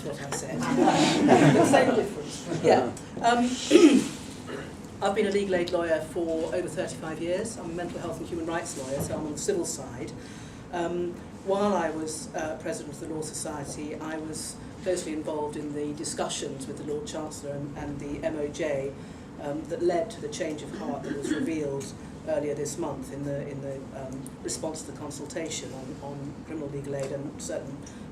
what I said. The same difference. Yeah. I've been a legal aid lawyer for over 35 years. I'm a mental health and human rights lawyer, so I'm on the civil side. While I was president of the Law Society, I was closely involved in the discussions with the Lord Chancellor and the MOJ that led to the change of heart that was revealed earlier this month in the response to the consultation on criminal legal aid and to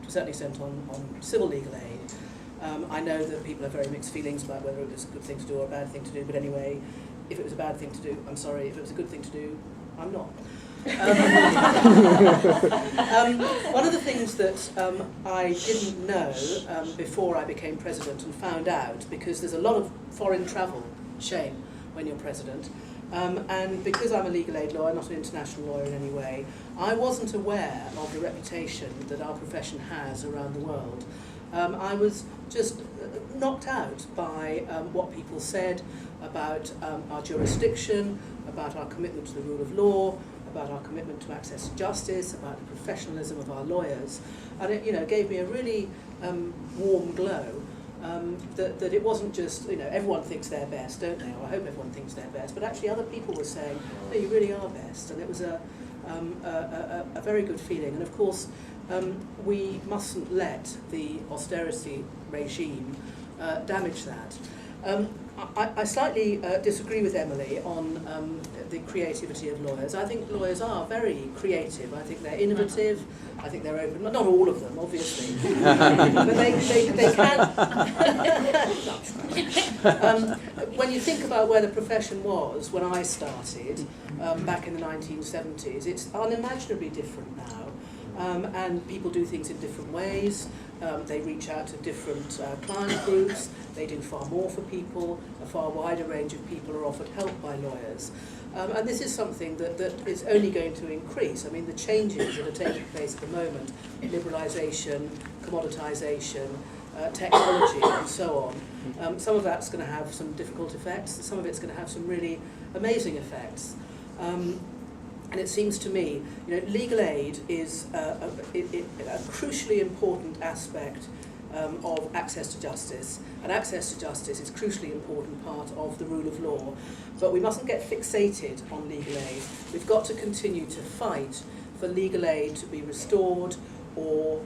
a certain extent on civil legal aid. I know that people have very mixed feelings about whether it was a good thing to do or a bad thing to do, but anyway, if it was a bad thing to do, I'm sorry. If it was a good thing to do, I'm not. One of the things that I didn't know before I became president and found out, because there's a lot of foreign travel, shame, when you're president, and because I'm a legal aid lawyer, not an international lawyer in any way, I wasn't aware of the reputation that our profession has around the world. I was just knocked out by what people said about our jurisdiction, about our commitment to the rule of law, about our commitment to access to justice, about the professionalism of our lawyers, and it gave me a really warm glow that it wasn't just everyone thinks they're best, don't they? Or I hope everyone thinks they're best, but actually other people were saying, no, you really are best, and it was a very good feeling. And of course, we mustn't let the austerity regime damage that. I slightly disagree with Emily on the creativity of lawyers. I think lawyers are very creative. I think they're innovative. I think they're open. Not all of them, obviously, but they can. When you think about where the profession was when I started back in the 1970s, it's unimaginably different now. And people do things in different ways. They reach out to different client groups. They do far more for people. A far wider range of people are offered help by lawyers. And this is something that is only going to increase. I mean, the changes that are taking place at the moment, liberalisation, commoditisation, technology and so on, some of that's going to have some difficult effects. Some of it's going to have some really amazing effects. And it seems to me, legal aid is a crucially important aspect of access to justice. And access to justice is a crucially important part of the rule of law. But we mustn't get fixated on legal aid. We've got to continue to fight for legal aid to be restored or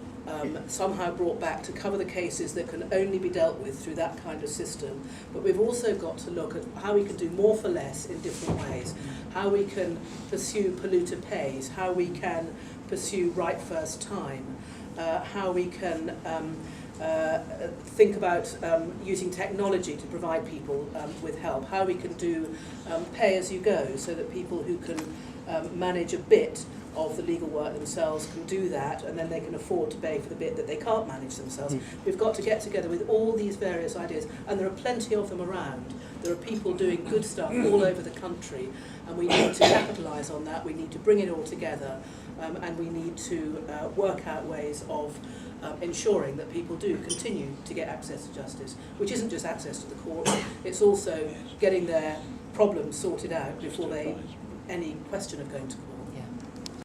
somehow brought back to cover the cases that can only be dealt with through that kind of system. But we've also got to look at how we can do more for less in different ways, how we can pursue polluter pays, how we can pursue right first time, how we can think about using technology to provide people with help, how we can do pay as you go so that people who can manage a bit of the legal work themselves can do that, and then they can afford to pay for the bit that they can't manage themselves. We've got to get together with all these various ideas, and there are plenty of them around. There are people doing good stuff all over the country, and we need to capitalise on that. We need to bring it all together, and we need to work out ways of ensuring that people do continue to get access to justice, which isn't just access to the court, it's also getting their problems sorted out before any question of going to court.